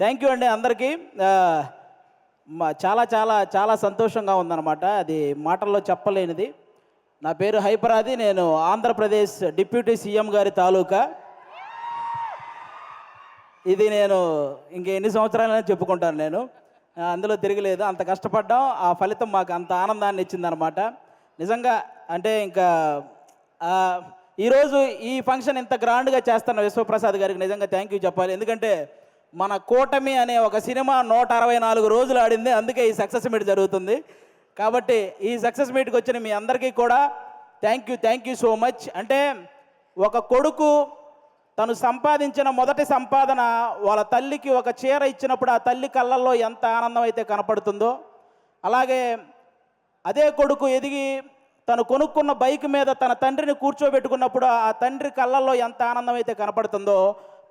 Thank you అండి అందరికీ. చాలా చాలా చాలా సంతోషంగా ఉందన్నమాట. అది మాటల్లో చెప్పలేనిది. నా పేరు హైపరాది. నేను ఆంధ్రప్రదేశ్ డిప్యూటీ సీఎం గారి తాలూకా. ఇది నేను ఎన్ని సంవత్సరాలైనా చెప్పుకుంటాను నేను. అందులో తిరగలేదు. అంత కష్టపడ్డాం. ఆ ఫలితం మాకు అంత ఆనందాన్ని ఇచ్చిందనమాట. నిజంగా అంటే ఇంకా ఈరోజు ఈ ఫంక్షన్ ఇంత గ్రాండ్గా చేస్తున్న విశ్వప్రసాద్ గారికి నిజంగా థ్యాంక్ యూ చెప్పాలి. ఎందుకంటే మన కూటమి అనే ఒక సినిమా 164 రోజులు ఆడింది. అందుకే ఈ సక్సెస్ మీట్ జరుగుతుంది. కాబట్టి ఈ సక్సెస్ మీట్కి వచ్చిన మీ అందరికీ కూడా థ్యాంక్ యూ సో మచ్. అంటే ఒక కొడుకు తను సంపాదించిన మొదటి సంపాదన వాళ్ళ తల్లికి ఒక చీర ఇచ్చినప్పుడు ఆ తల్లి కళ్ళల్లో ఎంత ఆనందం అయితే కనపడుతుందో, అలాగే అదే కొడుకు ఎదిగి తను కొనుక్కున్న బైక్ మీద తన తండ్రిని కూర్చోబెట్టుకున్నప్పుడు ఆ తండ్రి కళ్ళల్లో ఎంత ఆనందం అయితే కనపడుతుందో,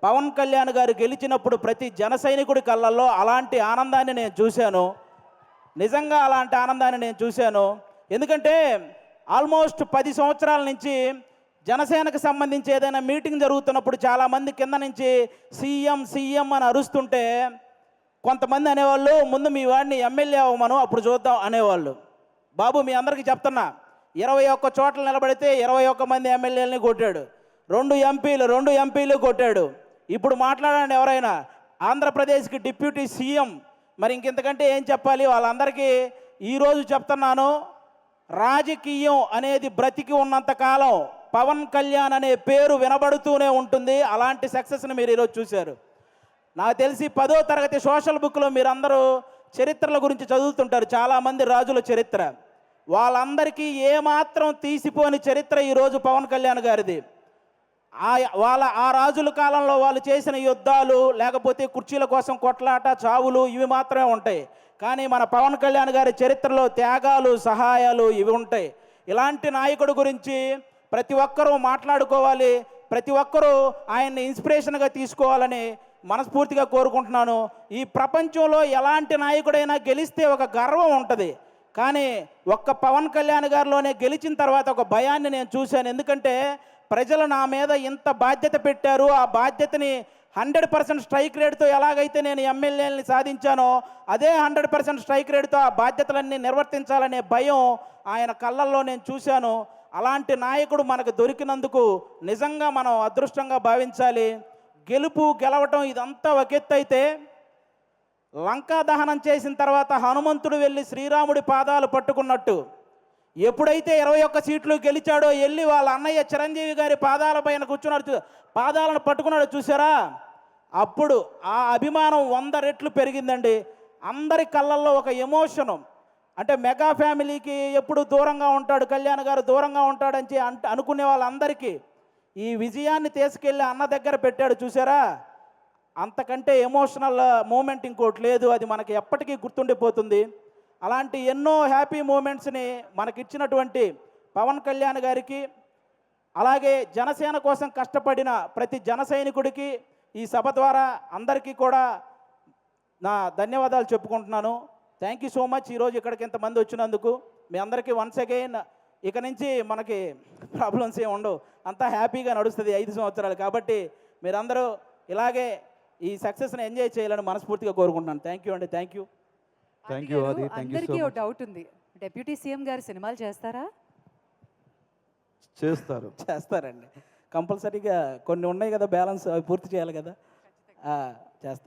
పవన్ కళ్యాణ్ గారు గెలిచినప్పుడు ప్రతి జన సైనికుడి కళ్ళల్లో అలాంటి ఆనందాన్ని నేను చూశాను. నిజంగా అలాంటి ఆనందాన్ని నేను చూశాను. ఎందుకంటే ఆల్మోస్ట్ 10 సంవత్సరాల నుంచి జనసేనకు సంబంధించి ఏదైనా మీటింగ్ జరుగుతున్నప్పుడు చాలామంది కింద నుంచి సీఎం సీఎం అని అరుస్తుంటే కొంతమంది అనేవాళ్ళు, ముందు మీ వాడిని ఎమ్మెల్యే అవ్వమను అప్పుడు చూద్దాం అనేవాళ్ళు. బాబు మీ అందరికీ చెప్తున్నా, 21 చోట్ల నిలబడితే 21 మంది ఎమ్మెల్యేలని కొట్టాడు. 2 ఎంపీలు కొట్టాడు. ఇప్పుడు మాట్లాడండి ఎవరైనా, ఆంధ్రప్రదేశ్కి డిప్యూటీ సీఎం. మరి ఇంకెంతకంటే ఏం చెప్పాలి? వాళ్ళందరికీ ఈరోజు చెప్తున్నాను, రాజకీయం అనేది బ్రతికి ఉన్నంతకాలం పవన్ కళ్యాణ్ అనే పేరు వినబడుతూనే ఉంటుంది. అలాంటి సక్సెస్ని మీరు ఈరోజు చూశారు. నాకు తెలిసి 10వ తరగతి సోషల్ బుక్లో మీరందరూ చరిత్రల గురించి చదువుతుంటారు, చాలామంది రాజుల చరిత్ర. వాళ్ళందరికీ ఏమాత్రం తీసిపోని చరిత్ర ఈరోజు పవన్ కళ్యాణ్ గారిది. ఆ రాజుల కాలంలో వాళ్ళు చేసిన యుద్ధాలు, లేకపోతే కుర్చీల కోసం కొట్లాట, చావులు ఇవి మాత్రమే ఉంటాయి. కానీ మన పవన్ కళ్యాణ్ గారి చరిత్రలో త్యాగాలు, సహాయాలు ఇవి ఉంటాయి. ఇలాంటి నాయకుడి గురించి ప్రతి ఒక్కరూ మాట్లాడుకోవాలి, ప్రతి ఒక్కరూ ఆయన్ని ఇన్స్పిరేషన్గా తీసుకోవాలని మనస్ఫూర్తిగా కోరుకుంటున్నాను. ఈ ప్రపంచంలో ఎలాంటి నాయకుడైనా గెలిస్తే ఒక గర్వం ఉంటుంది, కానీ ఒక్క పవన్ కళ్యాణ్ గారిలోనే గెలిచిన తర్వాత ఒక భయాన్ని నేను చూశాను. ఎందుకంటే ప్రజలు నా మీద ఇంత బాధ్యత పెట్టారు, ఆ బాధ్యతని 100% స్ట్రైక్ రేట్తో ఎలాగైతే నేను ఎమ్మెల్యేలని సాధించానో అదే 100% స్ట్రైక్ రేట్తో ఆ బాధ్యతలన్నీ నిర్వర్తించాలనే భయం ఆయన కళ్ళల్లో నేను చూశాను. అలాంటి నాయకుడు మనకు దొరికినందుకు నిజంగా మనం అదృష్టంగా భావించాలి. గెలవటం ఇదంతా ఒక ఎత్తు అయితే, లంకా దహనం చేసిన తర్వాత హనుమంతుడు వెళ్ళి శ్రీరాముడి పాదాలు పట్టుకున్నట్టు ఎప్పుడైతే 21 సీట్లు గెలిచాడో వెళ్ళి వాళ్ళ అన్నయ్య చిరంజీవి గారి పాదాల పైన కూర్చున్నాడు, పాదాలను పట్టుకున్నాడు చూసారా, అప్పుడు ఆ అభిమానం 100 రెట్లు పెరిగిందండి. అందరి కళ్ళల్లో ఒక ఎమోషను. అంటే మెగా ఫ్యామిలీకి ఎప్పుడు దూరంగా ఉంటాడు కళ్యాణ్ గారు, దూరంగా ఉంటాడని అనుకునే వాళ్ళందరికీ ఈ విజయాన్ని తీసుకెళ్ళి అన్న దగ్గర పెట్టాడు చూసారా, అంతకంటే ఎమోషనల్ మూమెంట్ ఇంకోటి లేదు. అది మనకి ఎప్పటికీ గుర్తుండిపోతుంది. అలాంటి ఎన్నో హ్యాపీ మూమెంట్స్ని మనకిచ్చినటువంటి పవన్ కళ్యాణ్ గారికి, అలాగే జనసేన కోసం కష్టపడిన ప్రతి జన సైనికుడికి ఈ సభ ద్వారా అందరికీ కూడా నా ధన్యవాదాలు చెప్పుకుంటున్నాను. Thank you so much. ఈరోజు ఇక్కడికి ఇంతమంది వచ్చినందుకు మీ అందరికీ వన్స్ అగైన్. ఇక నుంచి మనకి ప్రాబ్లమ్స్ ఏమి ఉండవు, అంతా హ్యాపీగా నడుస్తుంది 5 సంవత్సరాలు. కాబట్టి మీరందరూ ఇలాగే ఈ సక్సెస్ని ఎంజాయ్ చేయాలని మనస్ఫూర్తిగా కోరుకుంటున్నాను. థ్యాంక్ యూ అండి. Thank you. అందరికీ ఒక డౌట్ ఉంది, డిప్యూటీ సీఎం గారు సినిమాలు చేస్తారా? చేస్తారండి కంపల్సరీగా. కొన్ని ఉన్నాయి కదా బ్యాలెన్స్, అవి పూర్తి చేయాలి కదా, చేస్తారు.